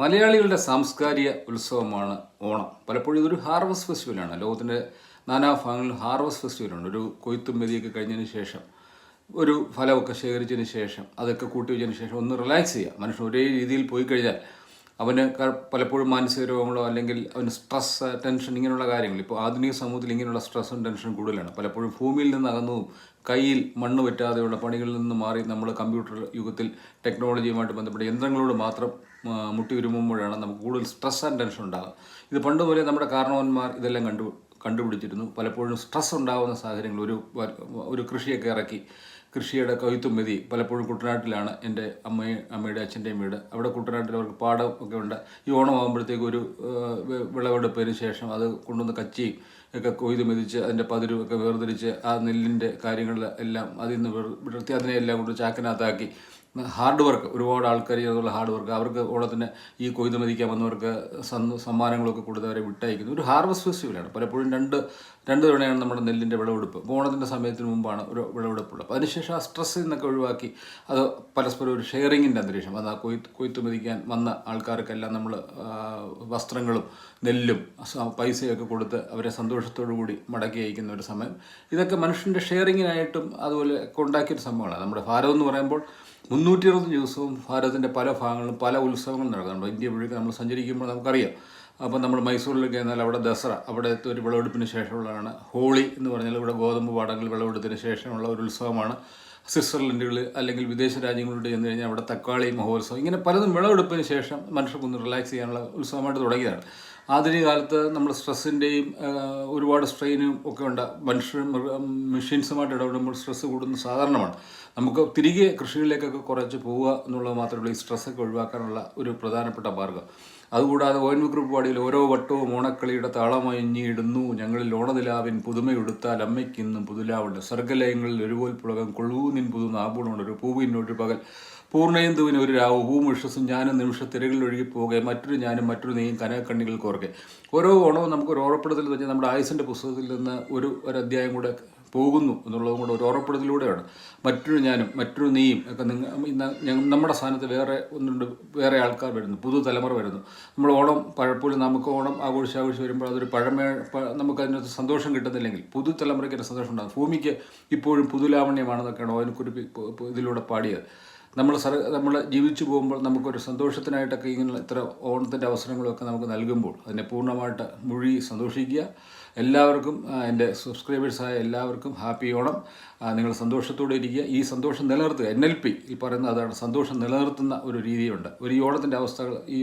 മലയാളികളുടെ സാംസ്കാരിക ഉത്സവമാണ് ഓണം. പലപ്പോഴും ഇതൊരു ഹാർവസ്റ്റ് ഫെസ്റ്റിവലാണ്. ലോകത്തിൻ്റെ നാനാഭാഗങ്ങളിൽ ഹാർവസ്റ്റ് ഫെസ്റ്റിവലുണ്ട്. ഒരു കൊയ്ത്തും മെതിയൊക്കെ കഴിഞ്ഞതിന് ശേഷം, ഒരു ഫലമൊക്കെ ശേഖരിച്ചതിന് ശേഷം, അതൊക്കെ കൂട്ടി വെച്ചതിന് ശേഷം ഒന്ന് റിലാക്സ് ചെയ്യുക. മനുഷ്യൻ ഒരേ രീതിയിൽ പോയി കഴിഞ്ഞാൽ അവന് പലപ്പോഴും മാനസിക രോഗങ്ങളോ അല്ലെങ്കിൽ അവന് സ്ട്രെസ്, ടെൻഷൻ, ഇങ്ങനെയുള്ള കാര്യങ്ങൾ. ഇപ്പോൾ ആധുനിക സമൂഹത്തിൽ ഇങ്ങനെയുള്ള സ്ട്രെസ്സും ടെൻഷനും കൂടുതലാണ്. പലപ്പോഴും ഭൂമിയിൽ നിന്ന് അകന്നതും കയ്യിൽ മണ്ണ് പറ്റാതെയുള്ള പണികളിൽ നിന്ന് മാറി നമ്മൾ കമ്പ്യൂട്ടർ യുഗത്തിൽ ടെക്നോളജിയുമായിട്ട് ബന്ധപ്പെട്ട യന്ത്രങ്ങളോട് മാത്രം മുട്ടി ഉരുമുമ്പോഴാണ് നമുക്ക് കൂടുതൽ സ്ട്രെസ് ആൻഡ് ടെൻഷൻ ഉണ്ടാകുക. ഇത് പണ്ട് പോലെ നമ്മുടെ കാരണവന്മാർ ഇതെല്ലാം കണ്ടുപിടിച്ചിരുന്നു. പലപ്പോഴും സ്ട്രെസ് ഉണ്ടാകുന്ന സാഹചര്യങ്ങൾ ഒരു കൃഷിയൊക്കെ ഇറക്കി, കൃഷിയുടെ കൊയ്ത്തും മെതി പലപ്പോഴും കുട്ടനാട്ടിലാണ് എൻ്റെ അമ്മയുടെ അച്ഛൻ്റെയും വീട്. അവിടെ കുട്ടനാട്ടിൽ അവർക്ക് പാടം ഒക്കെ ഉണ്ട്. ഈ ഓണം ആകുമ്പോഴത്തേക്ക് ഒരു വിളവെടുപ്പതിന് ശേഷം അത് കൊണ്ടുവന്ന് കച്ചിയും ഒക്കെ കൊയ്ത് മെതിച്ച് അതിൻ്റെ പതിരുമൊക്കെ വേർതിരിച്ച് ആ നെല്ലിൻ്റെ കാര്യങ്ങളെല്ലാം അതിൽ നിന്ന് വിടർത്തി അതിനെല്ലാം കൊണ്ട് ചാക്കിനകത്താക്കി ഹാർഡ് വർക്ക്, ഒരുപാട് ആൾക്കാർ ചെയ്തുള്ള ഹാർഡ് വർക്ക്, അവർക്ക് ഓണത്തിന് ഈ കൊയ്ത് മെതിക്കാൻ വന്നവർക്ക് സമ്മാനങ്ങളൊക്കെ കൊടുത്ത് അവരെ വിട്ടയക്കുന്നു. ഒരു ഹാർവസ്റ്റ് ഫെസ്റ്റിവലാണ്. പലപ്പോഴും രണ്ട് തവണയാണ് നമ്മുടെ നെല്ലിൻ്റെ വിളവെടുപ്പ്. ഓണത്തിൻ്റെ സമയത്തിന് മുമ്പാണ് ഒരു വിളവെടുപ്പുള്ളത്. അപ്പോൾ അതിനുശേഷം ആ സ്ട്രെസ്സിൽ നിന്നൊക്കെ ഒഴിവാക്കി അത് പരസ്പരം ഒരു ഷെയറിങ്ങിൻ്റെ അന്തരീക്ഷം. അത് ആ കൊയ്ത്ത് മെതിക്കാൻ വന്ന ആൾക്കാർക്കെല്ലാം നമ്മൾ വസ്ത്രങ്ങളും നെല്ലും പൈസയൊക്കെ കൊടുത്ത് അവരെ സന്തോഷത്തോടു കൂടി മടക്കി അയക്കുന്ന ഒരു സമയം. ഇതൊക്കെ മനുഷ്യൻ്റെ ഷെയറിങ്ങിനായിട്ടും അതുപോലെ ഉണ്ടാക്കിയൊരു സംഭവമാണ്. നമ്മുടെ ഭാരതം എന്ന് പറയുമ്പോൾ 360 ദിവസവും ഭാരതത്തിൻ്റെ പല ഭാഗങ്ങളിലും പല ഉത്സവങ്ങളും നടക്കുന്നുണ്ട്. ഇന്ത്യ മുഴുവൻ നമ്മൾ സഞ്ചരിക്കുമ്പോൾ നമുക്കറിയാം. അപ്പം നമ്മൾ മൈസൂരിലേക്ക് ചെന്നാൽ അവിടെ ദസറ, അവിടുത്തെ ഒരു വിളവെടുപ്പിന് ശേഷമുള്ളതാണ്. ഹോളി എന്ന് പറഞ്ഞാൽ ഇവിടെ ഗോതമ്പ് പാടങ്ങൾ വിളവെടുത്തതിന് ശേഷമുള്ള ഒരു ഉത്സവമാണ്. സ്വിറ്റ്സർലൻഡുകളിൽ അല്ലെങ്കിൽ വിദേശ രാജ്യങ്ങളിലോട്ട് ചെന്ന് കഴിഞ്ഞാൽ അവിടെ തക്കാളി മഹോത്സവം, ഇങ്ങനെ പലതും വിളവെടുപ്പിന് ശേഷം മനുഷ്യർക്കൊന്ന് റിലാക്സ് ചെയ്യാനുള്ള ഉത്സവമായിട്ട് തുടങ്ങിയതാണ്. ആധുനിക കാലത്ത് നമ്മൾ സ്ട്രെസ്സിൻ്റെയും ഒരുപാട് സ്ട്രെയിനും ഒക്കെ ഉണ്ട്. മെഷീൻസുമായിട്ട് ഇടപെടുമ്പോൾ സ്ട്രെസ്സ് കൂടുന്നത് സാധാരണമാണ്. നമുക്ക് തിരികെ കൃഷികളിലേക്കൊക്കെ കുറച്ച് പോവുക എന്നുള്ളത് മാത്രമേ ഈ സ്ട്രെസ്സൊക്കെ ഒഴിവാക്കാനുള്ള ഒരു പ്രധാനപ്പെട്ട മാർഗ്ഗം. അതുകൂടാതെ ONV ഗ്രൂപ്പ് പാടിയിൽ ഓരോ വട്ടവും ഓണക്കളിയുടെ താളമയഞ്ഞിടുന്നു ഞങ്ങളിൽ ഓണനിലാവിൻ പുതുമയുടുത്താൽ അമ്മയ്ക്കിന്നും പുതുലാവുണ്ട്. സർഗലയങ്ങളിൽ ഒരുപോൽ പുളകം കൊള്ളൂ നിൻ പുതു നാബൂണുണ്ട് ഒരു പൂവിനൊരു പകൽ പൂർണ്ണയന്തുവിന് ഒരു രാവ് പൂവും വിശ്വസും ഞാനും നിമിഷത്തിരകളിൽ ഒഴുകി പോകെ മറ്റൊരു ഞാനും മറ്റൊരു നെയ്യും കനകക്കണ്ണികൾ കോർക്കെ. ഓരോ ഓണവും നമുക്കൊരു ഓർമ്മപ്പെടുത്തൽ വെച്ചാൽ നമ്മുടെ ആയുസിൻ്റെ പുസ്തകത്തിൽ നിന്ന് ഒരു അധ്യായം കൂടെ പോകുന്നു എന്നുള്ളതും കൂടെ ഒരു ഓർമ്മപ്പെടുത്തലൂടെയാണ്. മറ്റൊരു ഞാനും മറ്റൊരു നീയും ഒക്കെ നമ്മുടെ സ്ഥാനത്ത് വേറെ ആൾക്കാർ വരുന്നു, പുതുതലമുറ വരുന്നു. നമ്മൾ ഓണം പലപ്പോഴും നമുക്ക് ഓണം ആഘോഷിച്ച് വരുമ്പോൾ അതൊരു നമുക്കതിനകത്ത് സന്തോഷം കിട്ടുന്നില്ലെങ്കിൽ പുതുതലമുറയ്ക്ക് ഒരു സന്തോഷം ഉണ്ടാകും. ഭൂമിക്ക് ഇപ്പോഴും പുതുലാവണ്യമാണെന്നൊക്കെയാണ് അതിനെക്കുറിച്ച് ഇതിലൂടെ പാടിയത്. നമ്മൾ ജീവിച്ചു പോകുമ്പോൾ നമുക്കൊരു സന്തോഷത്തിനായിട്ടൊക്കെ ഇങ്ങനെ ഇത്ര ഓണത്തിൻ്റെ അവസരങ്ങളൊക്കെ നമുക്ക് നൽകുമ്പോൾ അതിനെ പൂർണ്ണമായിട്ട് മുഴുകി സന്തോഷിക്കുക. എല്ലാവർക്കും, എൻ്റെ സബ്സ്ക്രൈബേഴ്സായ എല്ലാവർക്കും ഹാപ്പി ഓണം. നിങ്ങൾ സന്തോഷത്തോടെ ഇരിക്കുക. ഈ സന്തോഷം നിലനിർത്തുക. NLP ഈ പറയുന്നത് അതാണ്. സന്തോഷം നിലനിർത്തുന്ന ഒരു രീതിയുണ്ട്. ഈ ഓണത്തിൻ്റെ അവസ്ഥകൾ ഈ